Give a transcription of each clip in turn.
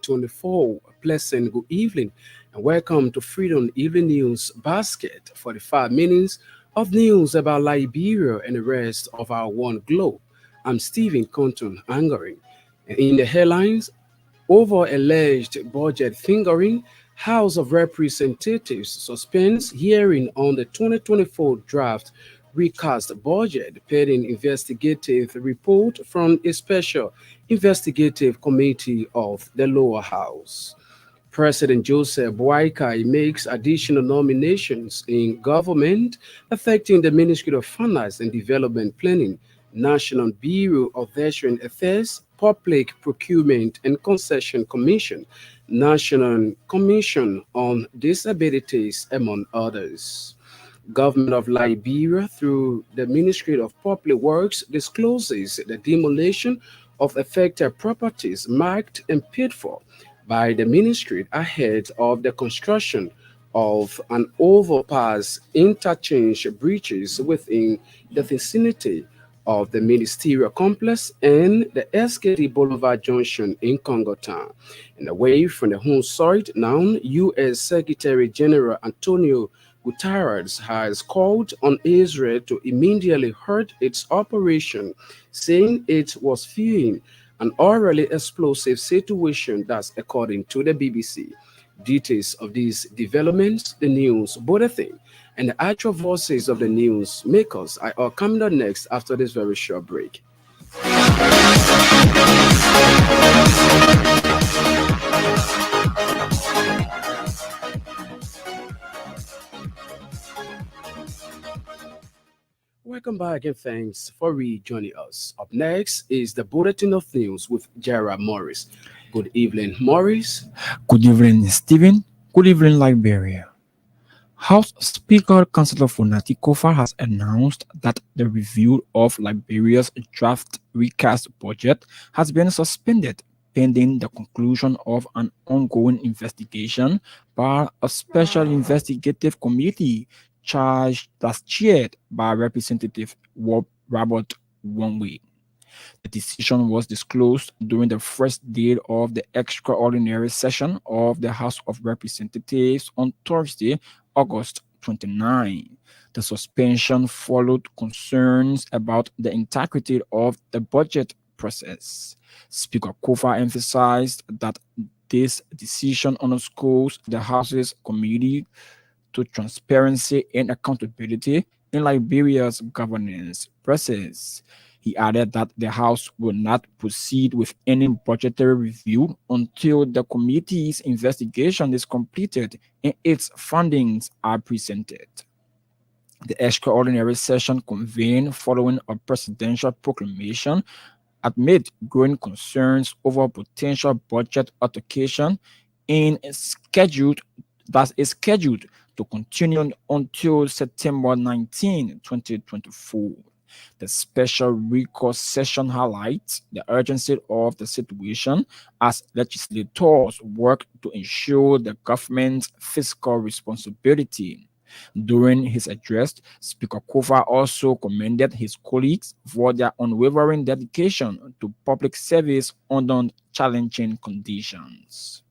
2024. Pleasant good evening and welcome to Freedom Evening News Basket, 45 minutes of news about Liberia and the rest of our one globe. I'm Stephen Compton Angering. In the headlines, over alleged budget fingering, House of Representatives suspends hearing on the 2024 draft recast budget pending investigative report from a special investigative committee of the lower house. President Joseph Boakai makes additional nominations in government affecting the Ministry of Finance and Development Planning, National Bureau of Veteran Affairs, Public Procurement and Concession Commission, National Commission on Disabilities, among others. Government of Liberia, through the Ministry of Public Works, discloses the demolition of affected properties marked and paid for by the ministry ahead of the construction of an overpass interchange bridges within the vicinity of the ministerial complex and the SKD Boulevard Junction in Congo Town. And away from the home site, now U.S. Secretary General Antonio Guterres has called on Israel to immediately halt its operation, saying it was fearing an orally explosive situation. That's according to the BBC. Details of these developments, the news bulletin, and the actual voices of the news makers are all coming up next after this very short break. Welcome back and thanks for rejoining us. Up next is the Bulletin of News with Gerard Morris. Good evening, Morris. Good evening, Stephen. Good evening, Liberia. House Speaker Councillor Fonati Kofa has announced that the review of Liberia's draft recast budget has been suspended pending the conclusion of an ongoing investigation by a special investigative committee that's chaired by Representative Robert Wongwe. The decision was disclosed during the first day of the extraordinary session of the House of Representatives on Thursday, August 29. The suspension followed concerns about the integrity of the budget process. Speaker Kofa emphasized that this decision underscores the House's commitment to transparency and accountability in Liberia's governance process. He added that the House will not proceed with any budgetary review until the committee's investigation is completed and its findings are presented. The extraordinary session convened following a presidential proclamation amid growing concerns over potential budget altercation and is scheduled to continue until September 19, 2024. The special recourse session highlights the urgency of the situation as legislators work to ensure the government's fiscal responsibility. During his address, Speaker Kofa also commended his colleagues for their unwavering dedication to public service under challenging conditions.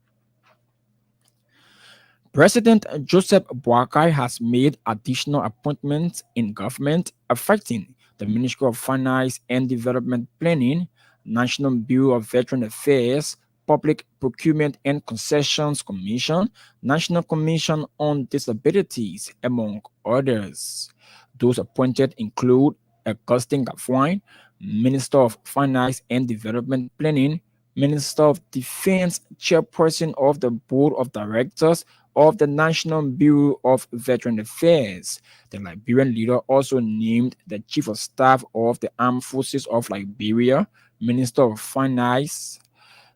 President Joseph Boakai has made additional appointments in government affecting the Ministry of Finance and Development Planning, National Bureau of Veteran Affairs, Public Procurement and Concessions Commission, National Commission on Disabilities, among others. Those appointed include Augustine Gafwine, Minister of Finance and Development Planning, Minister of Defense, Chairperson of the Board of Directors of the National Bureau of Veteran Affairs. The Liberian leader also named the Chief of Staff of the Armed Forces of Liberia, Minister of Finance,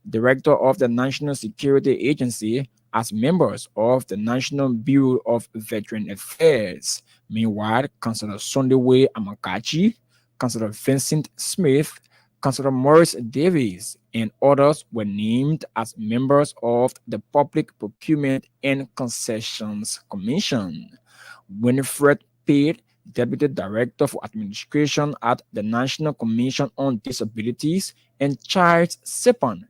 Director of the National Security Agency as members of the National Bureau of Veteran Affairs. Meanwhile, Councillor Sunday Amakachi, Councillor Vincent Smith, Councillor Morris Davies, and others were named as members of the Public Procurement and Concessions Commission. Winifred Pate, Deputy Director for Administration at the National Commission on Disabilities, and Charles Sipan,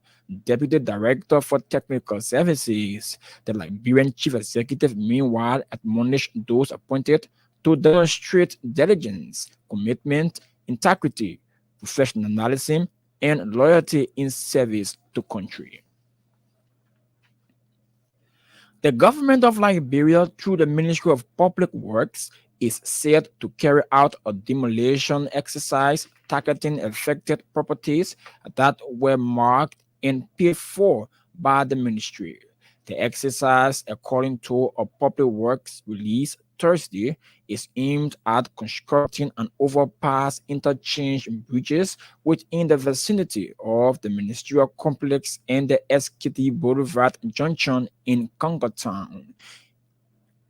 Deputy Director for Technical Services. The Liberian Chief Executive, meanwhile, admonished those appointed to demonstrate diligence, commitment, integrity, professionalism, and loyalty in service to country. The government of Liberia, through the Ministry of Public Works, is set to carry out a demolition exercise targeting affected properties that were marked and paid for by the ministry. The exercise, according to a public works release Thursday, is aimed at constructing an overpass, interchange, and bridges within the vicinity of the ministerial complex and the SKT Boulevard Junction in Congo Town.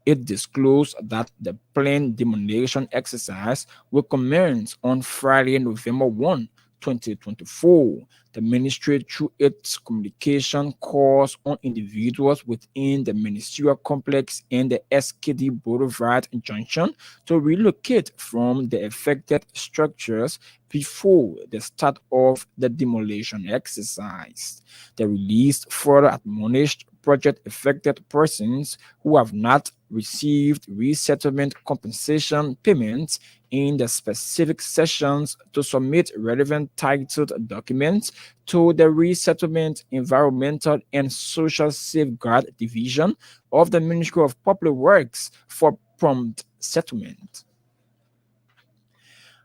It disclosed that the planned demolition exercise will commence on Friday, November 1, 2024. The ministry, through its communication, calls on individuals within the ministerial complex and the SKD Boulevard Junction to relocate from the affected structures before the start of the demolition exercise. The release further admonished project affected persons who have not received resettlement compensation payments in the specific sessions to submit relevant titled documents to the Resettlement, Environmental, and Social Safeguard Division of the Ministry of Public Works for prompt settlement.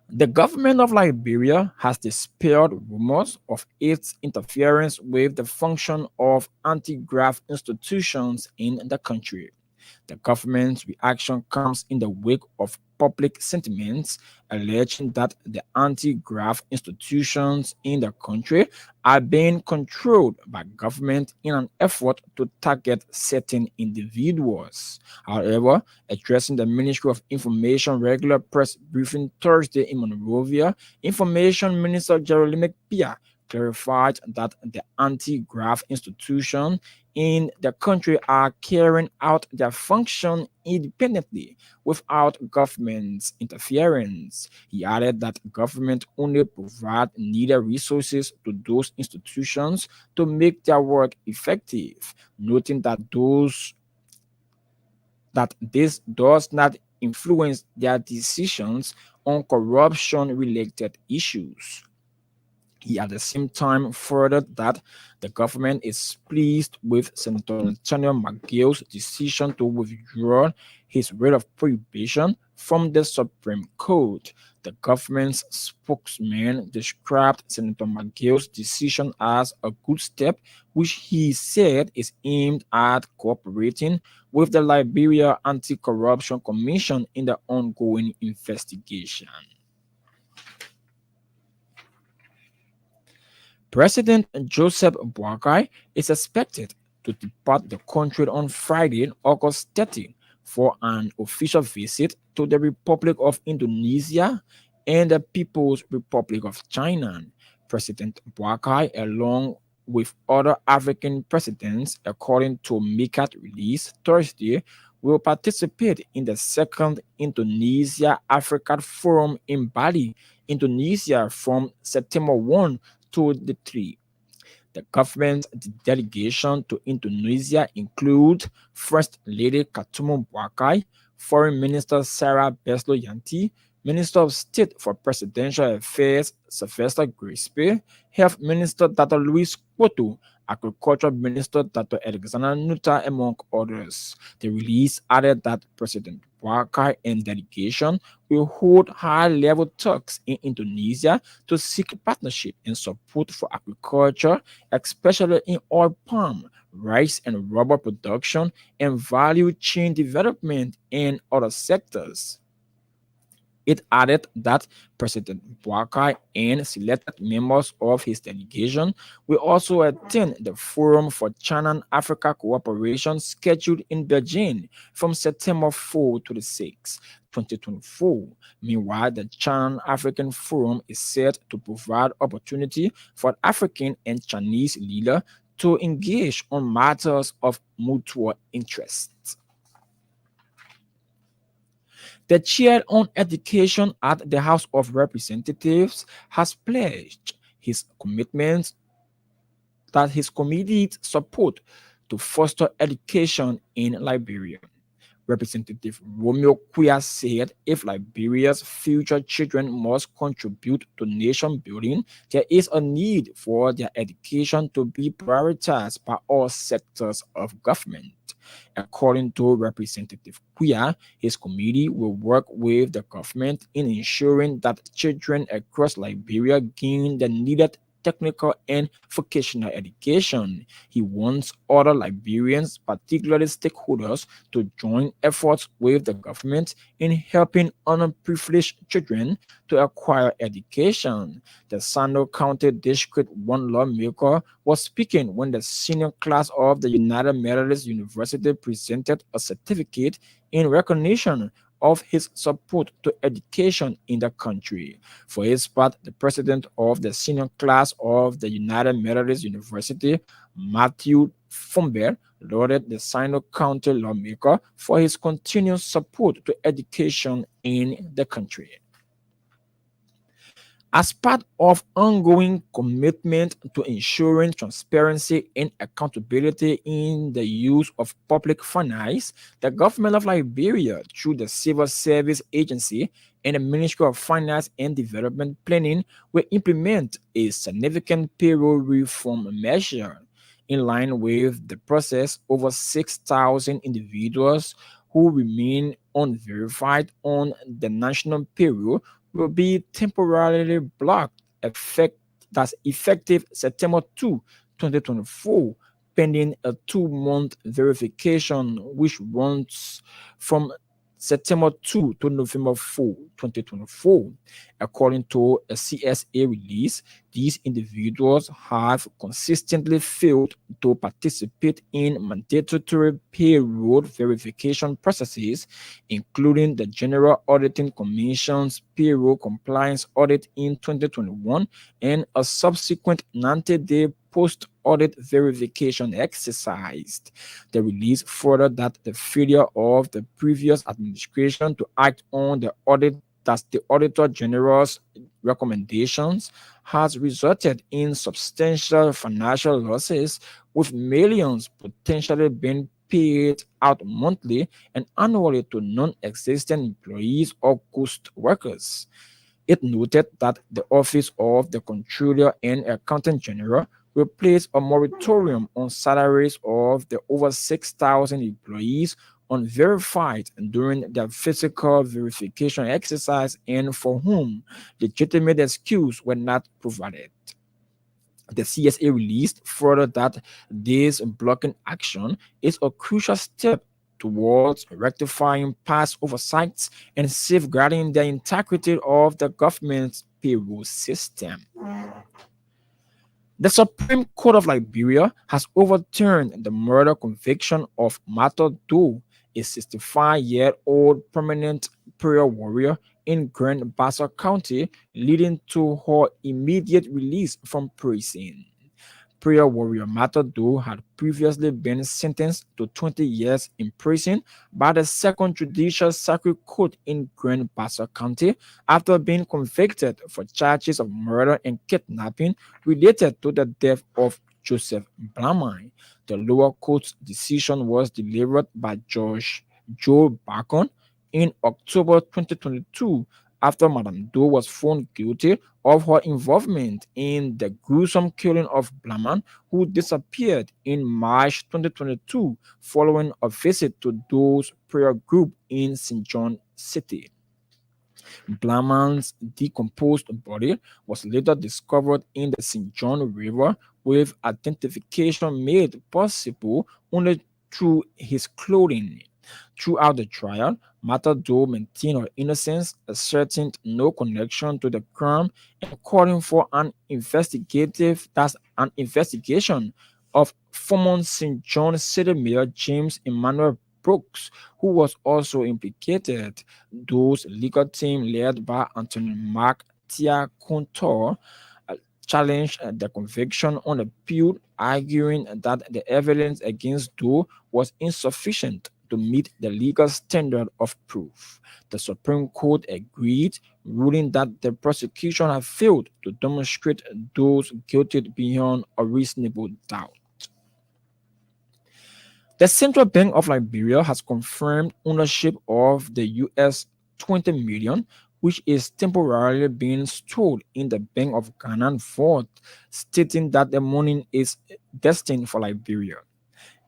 The government of Liberia has dispelled rumors of its interference with the function of anti-graft institutions in the country. The government's reaction comes in the wake of public sentiments alleging that the anti-graft institutions in the country are being controlled by government in an effort to target certain individuals. However, addressing the Ministry of Information regular press briefing Thursday in Monrovia, Information Minister Jeremy Pia clarified that the anti-graft institution in the country are carrying out their function independently without government's interference. He added that government only provide needed resources to those institutions to make their work effective, noting that this does not influence their decisions on corruption related issues. He at the same time furthered that the government is pleased with Senator Nathaniel McGill's decision to withdraw his writ of prohibition from the Supreme Court. The government's spokesman described Senator McGill's decision as a good step, which he said is aimed at cooperating with the Liberia Anti-Corruption Commission in the ongoing investigation. President Joseph Boakai is expected to depart the country on Friday, August 13, for an official visit to the Republic of Indonesia and the People's Republic of China. President Boakai, along with other African presidents, according to MICAT release Thursday, will participate in the second Indonesia Africa Forum in Bali, Indonesia from September 1 to the 3. The government delegation to Indonesia include First Lady Katumu Boakai, Foreign Minister Sarah Beslo Yanti, Minister of State for Presidential Affairs Sylvester Grispe, Health Minister Dr. Luis Quoto, Agriculture Minister Dr. Alexander Nuta, among others. The release added that President Boakai and delegation will hold high-level talks in Indonesia to seek partnership and support for agriculture, especially in oil palm, rice and rubber production, and value chain development in other sectors. It added that President Boakai and selected members of his delegation will also attend the Forum for China-Africa Cooperation scheduled in Beijing from September 4 to the 6th, 2024. Meanwhile, the China-African Forum is set to provide opportunity for African and Chinese leaders to engage on matters of mutual interest. The chair on education at the House of Representatives has pledged his commitment that his committee's support to foster education in Liberia. Representative Romeo Quia said if Liberia's future children must contribute to nation building, there is a need for their education to be prioritized by all sectors of government. According to Representative Quia, his committee will work with the government in ensuring that children across Liberia gain the needed technical and vocational education. He wants other Liberians, particularly stakeholders, to join efforts with the government in helping underprivileged children to acquire education. The Sando County District 1 lawmaker was speaking when the senior class of the United Methodist University presented a certificate in recognition of his support to education in the country. For his part, the president of the senior class of the United Methodist University, Matthew Fumber, lauded the Sino County lawmaker for his continued support to education in the country. As part of ongoing commitment to ensuring transparency and accountability in the use of public finance, the government of Liberia, through the Civil Service Agency and the Ministry of Finance and Development Planning, will implement a significant payroll reform measure. In line with the process, over 6,000 individuals who remain unverified on the national payroll will be temporarily blocked that's effective September 2, 2024, pending a 2-month verification which runs from September 2 to November 4, 2024. According to a CSA release, these individuals have consistently failed to participate in mandatory payroll verification processes, including the General Auditing Commission's payroll compliance audit in 2021 and a subsequent 90-day post-audit verification exercise. The release further that the failure of the previous administration to act on the audit that's the Auditor General's recommendations has resulted in substantial financial losses, with millions potentially being paid out monthly and annually to non-existent employees or ghost workers. It noted that the Office of the Comptroller and Accountant General will place a moratorium on salaries of the over 6,000 employees unverified during their physical verification exercise and for whom legitimate excuse were not provided. The CSA released further that this blocking action is a crucial step towards rectifying past oversights and safeguarding the integrity of the government's payroll system. The Supreme Court of Liberia has overturned the murder conviction of Mata Doe, a 65-year-old permanent prayer warrior in Grand Bassa County, leading to her immediate release from prison. Prayer warrior Mata Doe had previously been sentenced to 20 years in prison by the Second Judicial Circuit Court in Grand Bassa County after being convicted for charges of murder and kidnapping related to the death of Joseph Blamine. The lower court's decision was delivered by Judge Joe Bacon in October 2022 after Madame Doe was found guilty of her involvement in the gruesome killing of Blaman, who disappeared in March 2022 following a visit to Doe's prayer group in St. John City. Blaman's decomposed body was later discovered in the St. John River, with identification made possible only through his clothing. Throughout the trial, Mata Doe maintained her innocence, asserting no connection to the crime and calling for an investigation of former St. John City Mayor James Emmanuel Brooks, who was also implicated. Doe's legal team, led by Anthony Mark Tia Contour, challenged the conviction on appeal, arguing that the evidence against Doe was insufficient to meet the legal standard of proof. The Supreme Court agreed, ruling that the prosecution had failed to demonstrate those guilty beyond a reasonable doubt. The Central Bank of Liberia has confirmed ownership of the US 20 million, which is temporarily being stored in the Bank of Ghana vault, stating that the money is destined for Liberia.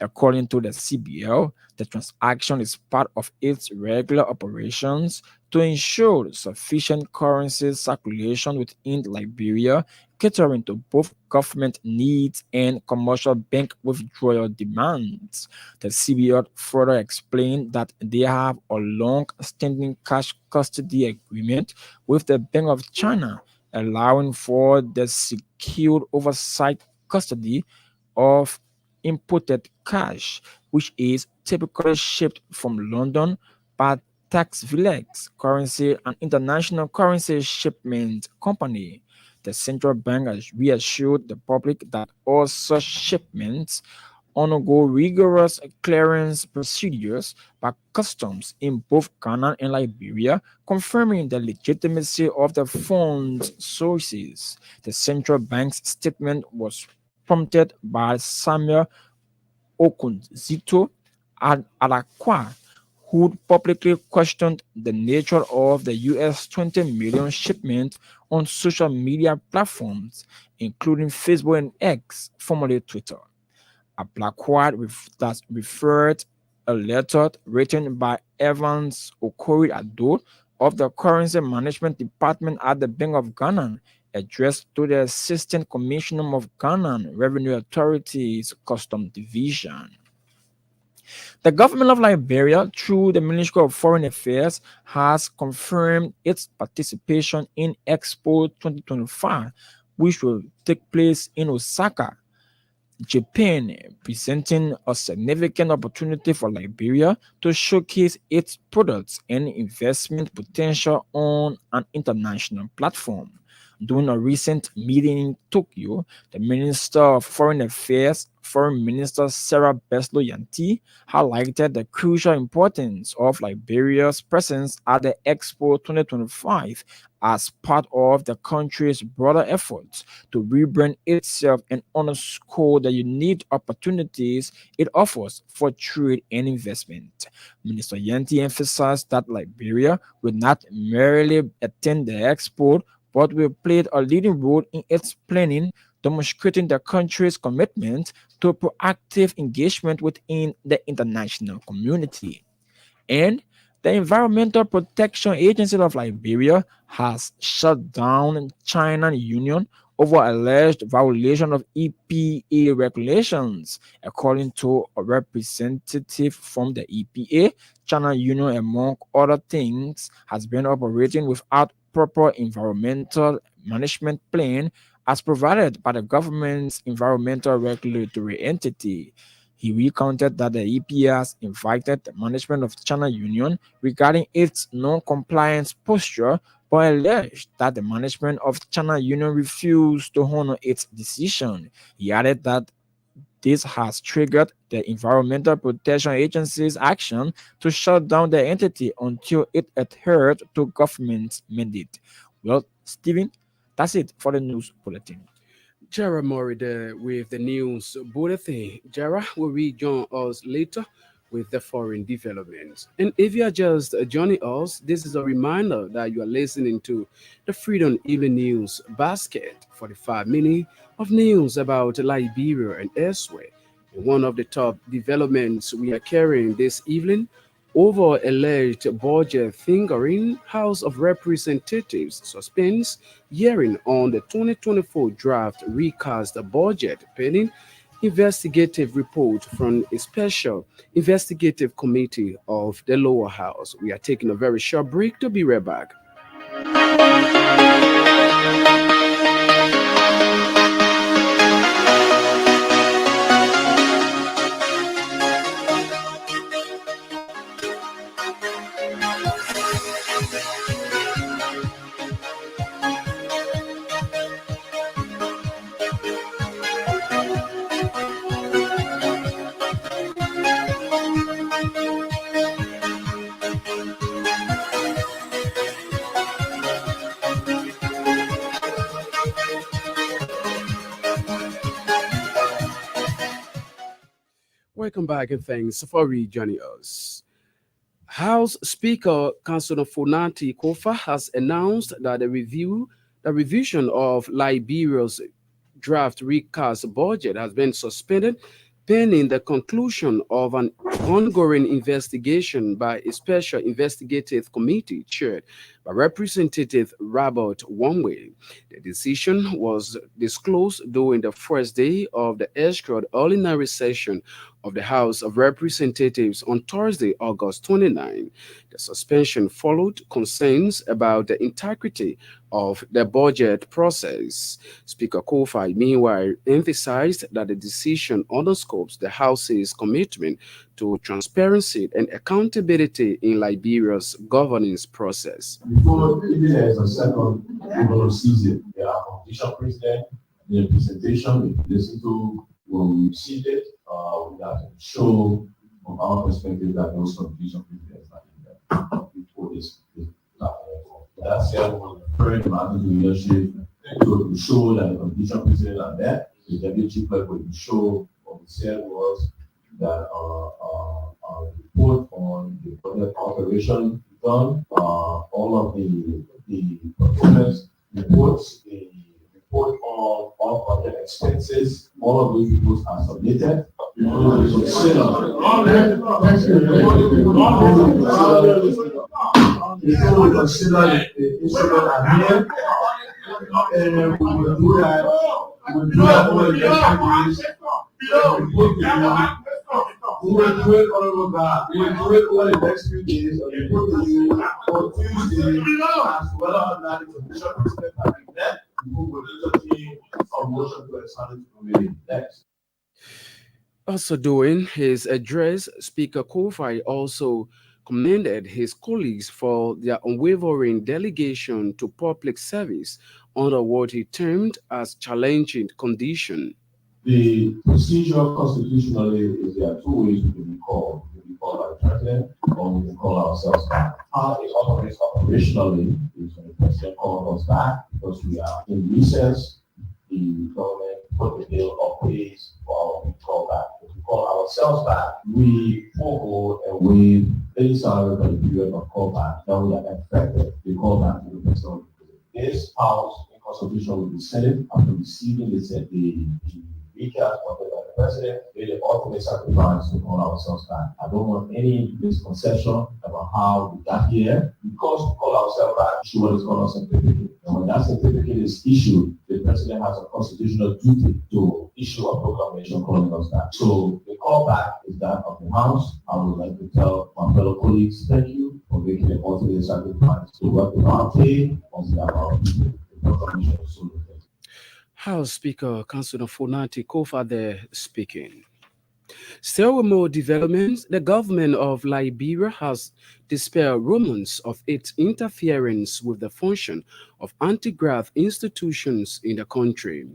According to the CBL, the transaction is part of its regular operations to ensure sufficient currency circulation within Liberia, catering to both government needs and commercial bank withdrawal demands. The CBL further explained that they have a long standing cash custody agreement with the Bank of China, allowing for the secured oversight custody of imported cash, which is typically shipped from London by Taxvilex Currency, an international currency shipment company. The central bank has reassured the public that all such shipments undergo rigorous clearance procedures by customs in both Ghana and Liberia, confirming the legitimacy of the fund's sources. The central bank's statement was prompted by Samuel Okunzito Alakwa, who publicly questioned the nature of the US 20 million shipment on social media platforms, including Facebook and X, formerly Twitter. A Blackwad that referred a letter written by Evans Okori Ado of the Currency Management Department at the Bank of Ghana, addressed to the Assistant Commissioner of Ghana Revenue Authority's Custom Division. The government of Liberia, through the Ministry of Foreign Affairs, has confirmed its participation in Expo 2025, which will take place in Osaka, Japan, presenting a significant opportunity for Liberia to showcase its products and investment potential on an international platform. During a recent meeting in Tokyo, the Minister of Foreign Affairs, Foreign Minister Sarah Beslo Yanti, highlighted the crucial importance of Liberia's presence at the Expo 2025 as part of the country's broader efforts to rebrand itself and underscore the unique opportunities it offers for trade and investment. Minister Yanti emphasized that Liberia will not merely attend the expo but will play a leading role in its planning, demonstrating the country's commitment to proactive engagement within the international community. And the Environmental Protection Agency of Liberia has shut down China Union over alleged violation of EPA regulations. According to a representative from the EPA, China Union, among other things, has been operating without proper environmental management plan as provided by the government's environmental regulatory entity. He recounted that the EPA has invited the management of China Union regarding its non-compliance posture, but alleged that the management of China Union refused to honor its decision. He added that this has triggered the Environmental Protection Agency's action to shut down the entity until it adhered to government's mandate. Well, Stephen, that's it for the news bulletin. Jara Murray there with the news bulletin. Jara will rejoin us later with the foreign developments. And if you are just joining us, this is a reminder that you are listening to the Freedom Evening News Basket, 45 minutes of news about Liberia and elsewhere. And one of the top developments we are carrying this evening over alleged budget fingering, House of Representatives suspends hearing on the 2024 draft recast budget pending investigative report from a special investigative committee of the lower house. We are taking a very short break to be right back. welcome back and thanks for rejoining us. House Speaker Councilor Funati Kofa has announced that the revision of Liberia's draft recast budget has been suspended pending the conclusion of an ongoing investigation by a special investigative committee chaired by Representative Robert Wamwe. The decision was disclosed during the first day of the extraordinary session of the House of Representatives on Thursday, August 29. The suspension followed concerns about the integrity of the budget process. Speaker Kofi, meanwhile, emphasized that the decision underscores the House's commitment to transparency and accountability in Liberia's governance process. Before even there is a second, we're going to seize it. There are competition president, the presentation, if you listen to, when we received it, we have to show from our perspective that those competition presidents are in there before this platform. That's the one very demanding leadership to show that the competition presidents are there. The deputy chief clerk will show what we said was that report on the budget operation done, all of the performance reports, the report on all budget expenses, all of those reports are submitted. Before we consider the instrument are here, and we will do that. We will do that over the next few days. We will do it over the next few days. We will report to you on Tuesday as whether or not the commission president has been met. We will entertain a motion to extend it to the next. Also during his address, Speaker Kofi also commended his colleagues for their unwavering dedication to public service under what he termed as challenging conditions. The procedure constitutionally is there are two ways we can be called. We can be called by the president or we can call ourselves back. How it operates operationally is when the president calls us back because we are in recess. The government put the bill of pays for our call back. If we call ourselves back, we forego and waive any salary for the period of callback that would have affected the callback to the president. This house in consultation with the Senate after receiving the recast of the president made the ultimate sacrifice to call ourselves back. I don't want any misconception about how we got here. Because we call ourselves back, issue what is called a certificate. And when that certificate is issued, the president has a constitutional duty to issue a proclamation calling us back. So the callback is that of the House. I would like to tell my fellow colleagues, thank you for making the ultimate sacrifice to work with our team on behalf of our people. The proclamation is so good. House Speaker Councilor Funati Kofa there speaking. Still with more developments, the government of Liberia has dispelled rumors of its interference with the function of anti-graft institutions in the country.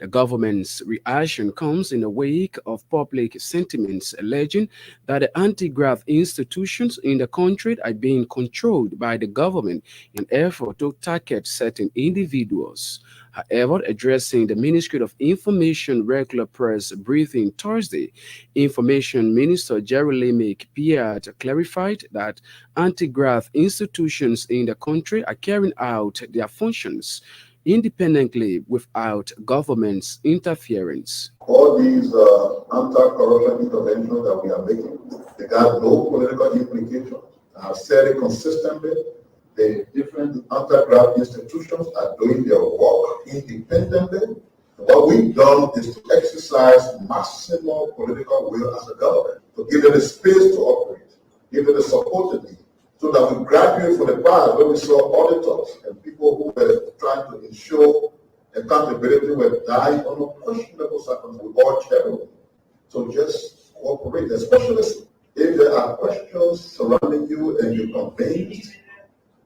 The government's reaction comes in the wake of public sentiments alleging that the anti-graft institutions in the country are being controlled by the government in an effort to target certain individuals. However, addressing the Ministry of Information regular press briefing Thursday, Information Minister Jerry Lemick-Piat clarified that anti-graft institutions in the country are carrying out their functions independently without government's interference. All these anti-corruption interventions that we are making, they got no political implications. I've said it consistently. The different anti-graft institutions are doing their work independently. What we've done is to exercise maximum political will as a government, to give them the space to operate, give them the support they need, so that we graduate from the past where we saw auditors and people who were trying to ensure accountability were dying on unquestionable circumstances with all charity. So just cooperate, especially if there are questions surrounding you and you're convinced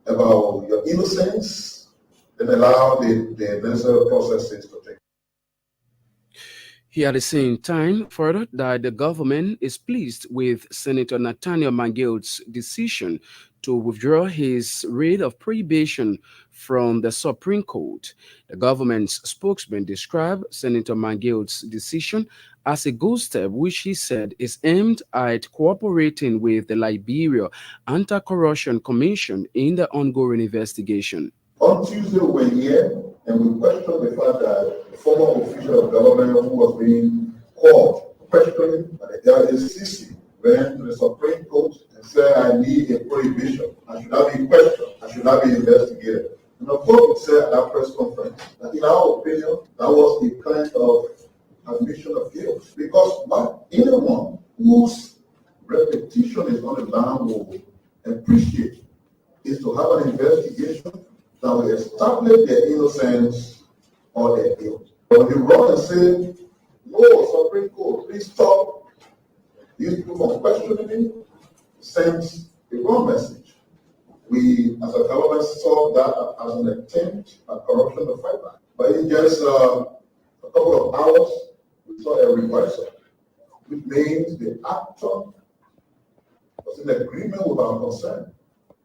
about your innocence, then allow the necessary processes to take. He at the same time further that the government is pleased with Senator Nathaniel Mangild's decision to withdraw his writ of prohibition from the Supreme Court. The government's spokesman described Senator Mangild's decision as a good step, which he said is aimed at cooperating with the Liberia Anti-Corruption Commission in the ongoing investigation. On Tuesday, we were here and we questioned the fact that the former official of government who was being called, questioning by the LACC, went to the Supreme Court and said, I need a prohibition. I should not be questioned. I should not be investigated. And the court said at that press conference that in our opinion, that was a kind of admission of guilt. Because what anyone whose repetition is on the line will appreciate is to have an investigation that will establish their innocence or their guilt. But when you run and say, no, Supreme Court, please stop these people from questioning me, sends the wrong message. We, as a government, saw that as an attempt at corruption to fight back. But in just a couple of hours, we saw a reversal, which means the actor was in agreement with our concern.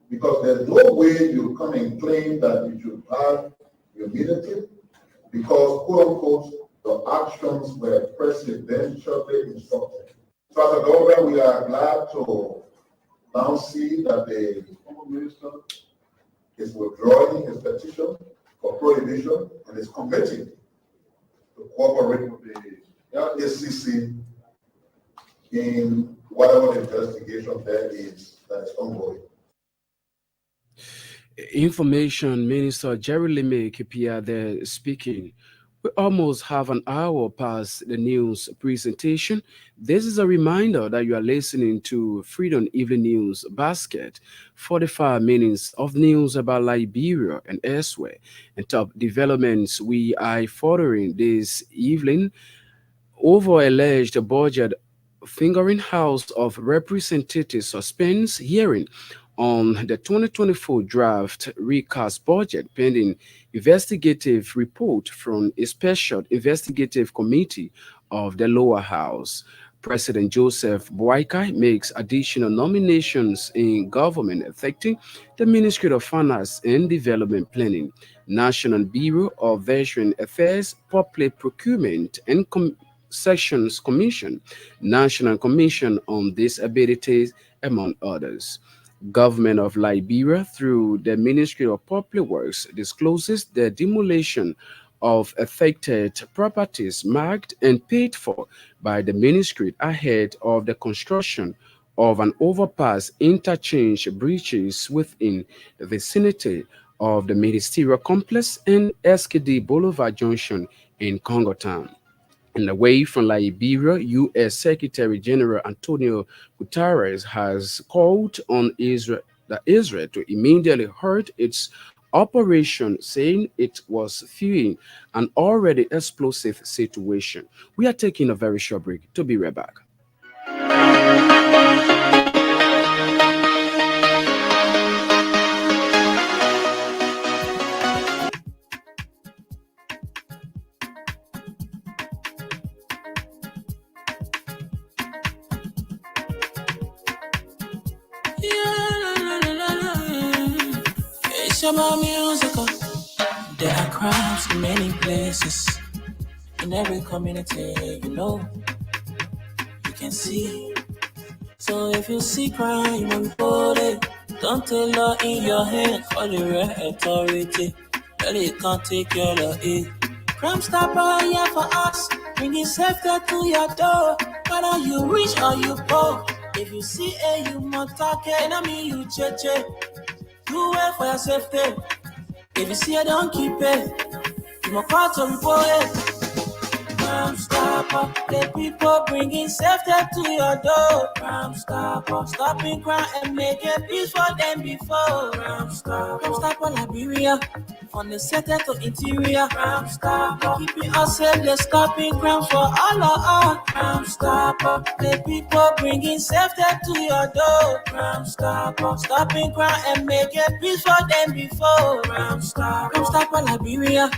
Because there's no way you come and claim that you should have immunity, because, quote unquote, your actions were presidentially instructed. So as a government, we are glad to now see that the former minister is withdrawing his petition for prohibition and is committing to cooperate with the LACC in whatever investigation there is that is ongoing. Information Minister Jerry Limake appeared there speaking. We almost have an hour past the news presentation. This is a reminder that you are listening to Freedom Evening News Basket, 45 minutes of news about Liberia and elsewhere, and top developments we are furthering this evening over alleged budget fingering. House of Representatives suspends hearing on the 2024 draft recast budget pending investigative report from a special investigative committee of the lower house. President Joseph Boakai makes additional nominations in government affecting the Ministry of Finance and Development Planning, National Bureau of Veteran Affairs, Public Procurement and Sections Commission, National Commission on Disabilities, among others. Government of Liberia, through the Ministry of Public Works, discloses the demolition of affected properties marked and paid for by the ministry ahead of the construction of an overpass interchange bridges within the vicinity of the ministerial complex and SKD Boulevard Junction in Congo Town. And away from Liberia, U.S. Secretary General Antonio Guterres has called on Israel to immediately halt its operation, saying it was fueling an already explosive situation. We are taking a very short break. To be right back. About musical. There are crimes in many places, in every community, you can see. So if you see crime, report it. Don't take law in your hand, call the real authority. Well, you can't take care of it. Crime Stopper here for us, bringing safety to your door. Whether you rich or you poor, if you see a you must talk it, I mean you cheche. Do well for your safety. If you see it, don't keep it. You must call to report it. Crime Stopper, the people bringing safety to your door. Crime Stopper, stopping crime and making peace for them before. Crime Stopper, Liberia, from the center to interior. Crime Stopper, keeping us safe, they're stopping crime for all of us. Crime Stopper, the people bringing safety to your door. Crime Stopper, stopping crime and making peace for them before. Crime Stopper, Liberia,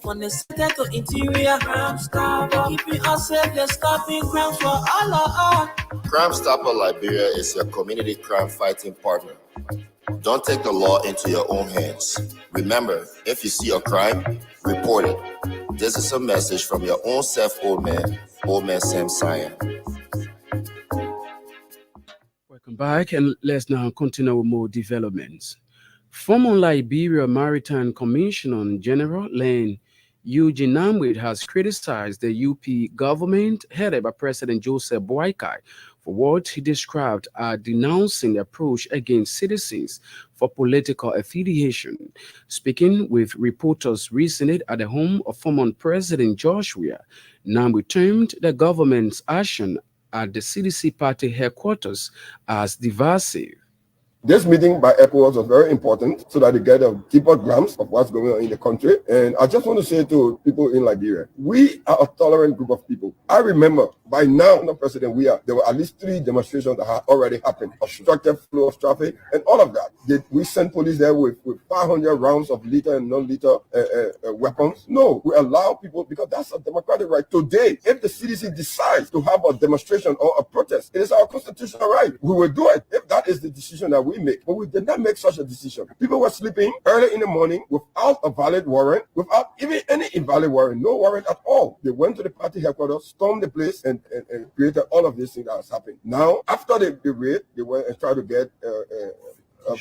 From the center to interior, Crime Stopper, keeping us safe, they're stopping crimes for all of us. Crime Stopper Liberia is your community crime fighting partner. Don't take the law into your own hands. Remember, if you see a crime, report it. This is a message from your own self, Old Man Sam Sion. Welcome back, and let's now continue with more developments. Former Liberia Maritime Commissioner General Len Eugene Namwid has criticized the UP government headed by President Joseph Boakai for what he described as denouncing approach against citizens for political affiliation. Speaking with reporters recently at the home of former President George Weah, Namwid termed the government's action at the CDC party headquarters as divisive. This meeting by ECOWAS was very important so that they get a deeper grasp of what's going on in the country. And I just want to say to people in Liberia, we are a tolerant group of people. I remember by now, under President Weah, there were at least 3 demonstrations that had already happened, obstructed flow of traffic and all of that. We sent police there with 500 rounds of lethal and non-lethal weapons. No, we allow people because that's a democratic right. Today, if the CDC decides to have a demonstration or a protest, it is our constitutional right. We will do it if that is the decision that we make. But we did not make such a decision. People were sleeping early in the morning without a valid warrant, without even any invalid warrant, no warrant at all. They went to the party headquarters, stormed the place, and created all of these things that has happened. Now, after the raid, they went and tried to get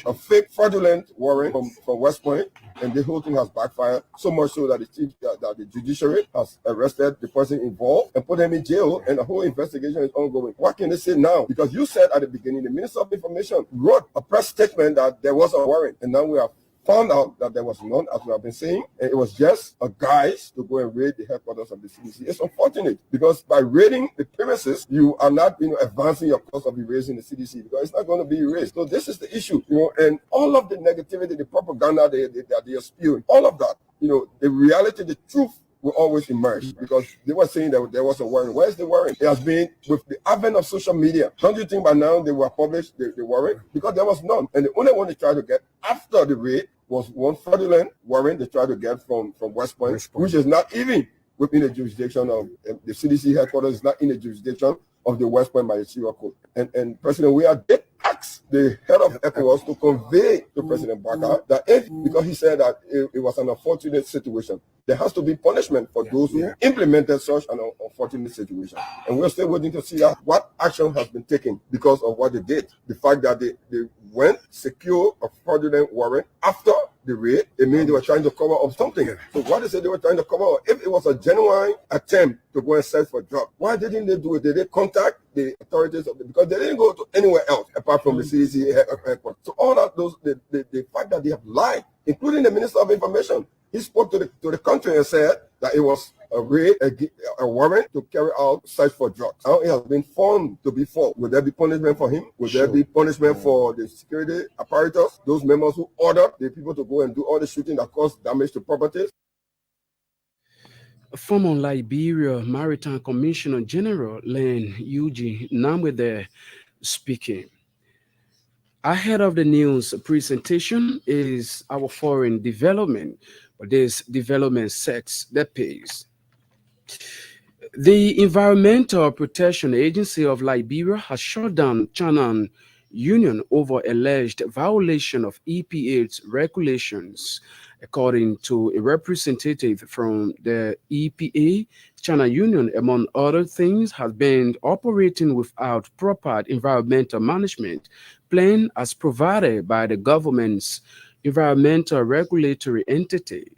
a fake fraudulent warrant from West Point, and the whole thing has backfired, so much so that the judiciary has arrested the person involved and put him in jail, and the whole investigation is ongoing. What can they say now? Because you said at the beginning, the Minister of Information wrote a press statement that there was a warrant, and now we have found out that there was none, as we have been saying, and it was just a guise to go and raid the headquarters of the CDC. It's unfortunate because by raiding the premises, you are not, advancing your cause of erasing the CDC because it's not going to be erased. So this is the issue, and all of the negativity, the propaganda that they are spewing, all of that, the reality, the truth will always emerge because they were saying that there was a warrant. Where's the warrant? It has been with the advent of social media. Don't you think by now they will publish the warrant? Because there was none. And the only one they tried to get after the raid was one fraudulent warrant they tried to get from West Point, which is not even within the jurisdiction of the CDC headquarters, is not in the jurisdiction of the West Point Ministerial Code. And President Weah did ask the head of ECOWAS to convey to President Baka that because he said that it was an unfortunate situation, there has to be punishment for those who implemented such an unfortunate situation. And we're still waiting to see what action has been taken because of what they did. The fact that they went, secure a fraudulent warrant after the raid, it means they were trying to cover up something. So what they said they were trying to cover up, if it was a genuine attempt to go and search for drugs, why didn't they do it? Did they contact the authorities because they didn't go to anywhere else apart from the CDC headquarters? So all of those, the fact that they have lied, including the Minister of Information, he spoke to the country and said that it was a raid, a warrant to carry out search for drugs. Now it has been found to be false. Will there be punishment for him? Will there be punishment for the security apparatus, those members who ordered the people to go and do all the shooting that caused damage to properties? Former Liberia Maritime Commissioner General Len Eugene Namwid speaking. Ahead of the news presentation is our foreign development, but this development sets the pace. The Environmental Protection Agency of Liberia has shut down Chanan Union over alleged violation of EPA's regulations. According to a representative from the EPA, China Union, among other things, has been operating without proper environmental management plan as provided by the government's environmental regulatory entity.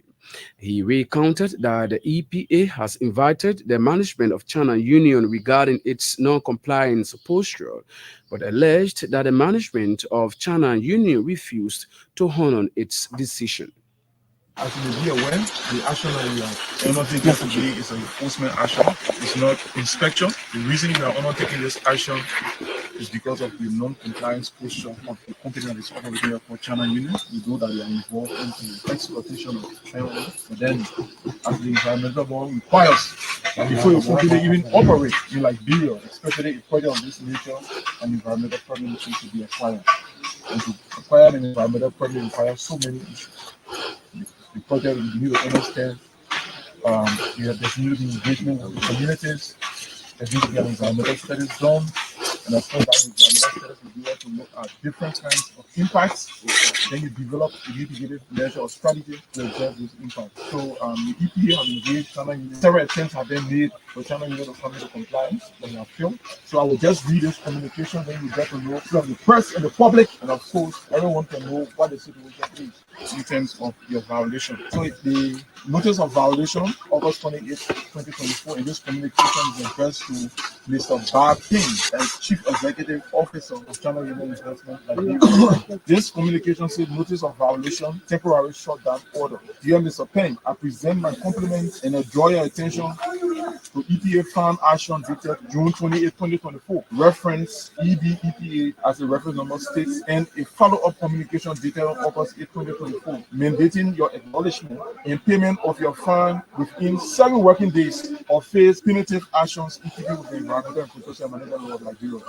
He recounted that the EPA has invited the management of China Union regarding its non-compliance posture, but alleged that the management of China Union refused to honor its decision. As you may be aware, the action that we are undertaking today is an enforcement action. It's not inspection. The reason we are undertaking this action is because of the non-compliance posture of the company that is operating for China Union. We know that they are involved in the exploitation of China, but then as the environmental law requires that before your company even operate in Liberia, especially a project of this nature, an environmental permit needs to be acquired. And to acquire an environmental permit requires so many issues. The project, you need to understand there's need to be engagement with the communities. There's need to be an environmental studies done. And of course, that environmental studies will be able to look at different kinds of impacts. Then you develop a mitigated measure or strategy to address those impacts. So the EPA have engaged China Union. Several attempts have been made for China Union to come into compliance when they have failed. So I will just read this communication, then you get to know from the press and the public, and of course, everyone can know what the situation is in terms of your violation. So the notice of violation, August 28, 2024, in this communication is addressed to Mr. Bob King as Chief Executive Officer of China Union Investment Liberia. This communication said notice of violation, temporary shutdown order. Dear Mr. Peng, I present my compliments and I draw your attention to EPA Farm Action dated June 28, 2024. Reference EBEPA as a reference number states, and a follow-up communication dated August 8, 2024, mandating your acknowledgement and payment of your fine within 7 working days or face punitive actions EPA with the Environmental and Protection Management Law of Liberia.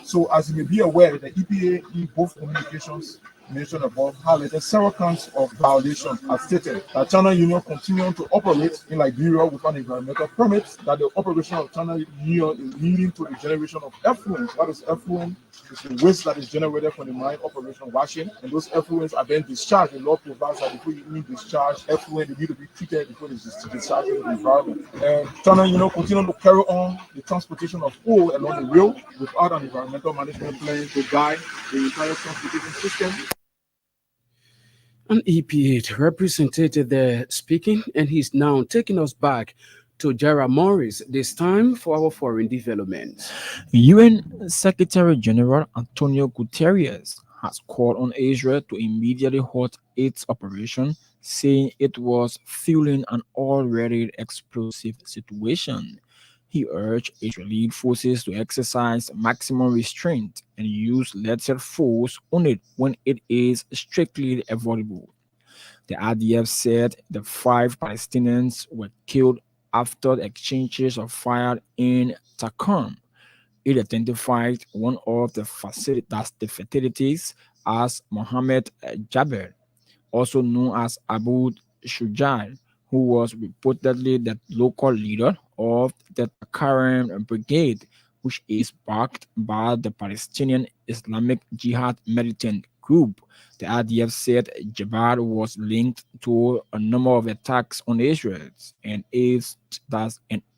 So, as you may be aware, the EPA in both communications mentioned above highlighted several counts of violations as stated that China Union continuing to operate in Liberia without environmental permits, that the operation of China Union is leading to the generation of effluent. What is effluent? It's the waste that is generated from the mine operation washing, and those effluents are then discharged. The law provides that before you need discharge effluent, they need to be treated before it's discharged into the environment. And China Union continue to carry on the transportation of coal along the rail without an environmental management plan to guide the entire transportation system. An EPA representative there speaking, and he's now taking us back to Jara Morris, this time for our foreign developments. UN Secretary General Antonio Guterres has called on Israel to immediately halt its operation, saying it was fueling an already explosive situation. He urged Israeli forces to exercise maximum restraint and use lethal force only when it is strictly avoidable. The IDF said the 5 Palestinians were killed after exchanges of fire in Takam. It identified one of the fatalities as Mohammed Jabir, also known as Abu Shujail, who was reportedly the local leader of the Takram Brigade, which is backed by the Palestinian Islamic Jihad militant group. The IDF said Jabbar was linked to a number of attacks on Israel and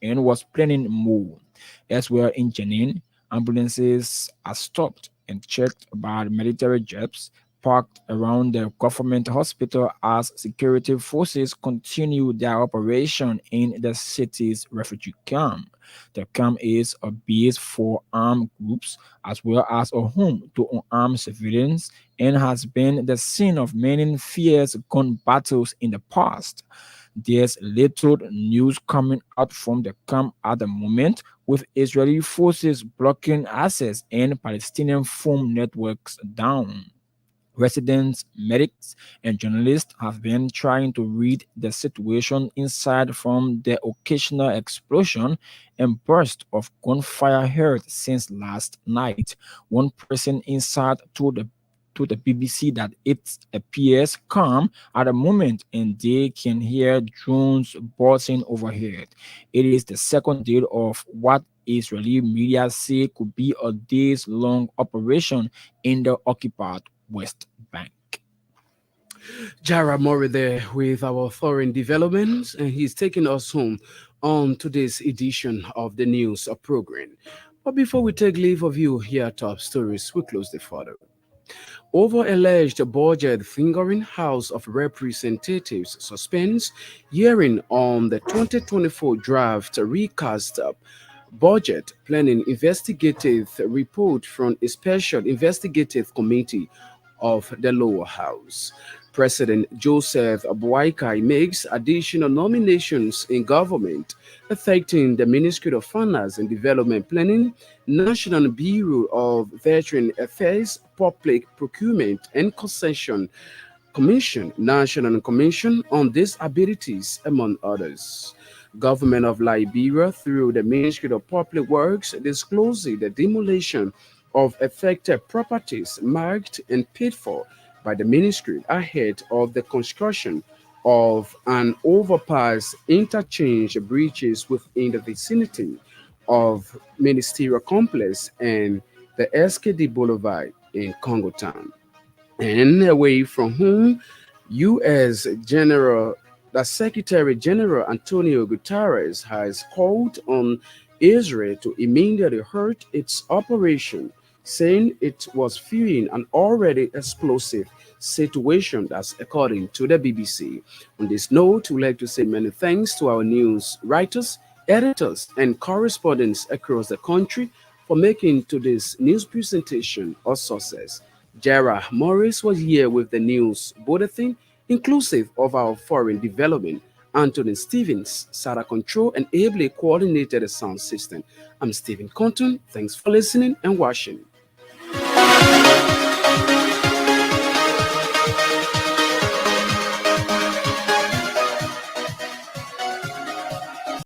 was planning more. Elsewhere in Jenin, ambulances are stopped and checked by military jets parked around the government hospital as security forces continue their operation in the city's refugee camp. The camp is a base for armed groups as well as a home to unarmed civilians and has been the scene of many fierce gun battles in the past. There's little news coming out from the camp at the moment, with Israeli forces blocking access and Palestinian phone networks down. Residents, medics, and journalists have been trying to read the situation inside from the occasional explosion and burst of gunfire heard since last night. One person inside told the BBC that it appears calm at the moment and they can hear drones buzzing overhead. It is the second day of what Israeli media say could be a days-long operation in the occupied West Bank. Jara Murray there with our foreign developments, and he's taking us home on today's edition of the news program. But before we take leave of you here at Top Stories, we close the photo. Over alleged budget fingering, House of Representatives suspends hearing on the 2024 draft recast budget planning investigative report from a special investigative committee of the lower house. President Joseph Boakai makes additional nominations in government affecting the Ministry of Finance and Development Planning, National Bureau of Veteran Affairs, Public Procurement and Concession Commission, National Commission on Disabilities, among others. Government of Liberia, through the Ministry of Public Works, disclosing the demolition of affected properties marked and paid for by the ministry ahead of the construction of an overpass interchange breaches within the vicinity of Ministerial Complex and the SKD Boulevard in Congo Town. And away from whom U.S. General, the Secretary General Antonio Guterres has called on Israel to immediately halt its operation, saying it was fearing an already explosive situation. That's according to the BBC. On this note, we'd like to say many thanks to our news writers, editors, and correspondents across the country for making today's news presentation a success. Jara Morris was here with the news bulletin, inclusive of our foreign development. Anthony Stevens sat at control and ably coordinated the sound system. I'm Stephen Compton. Thanks for listening and watching.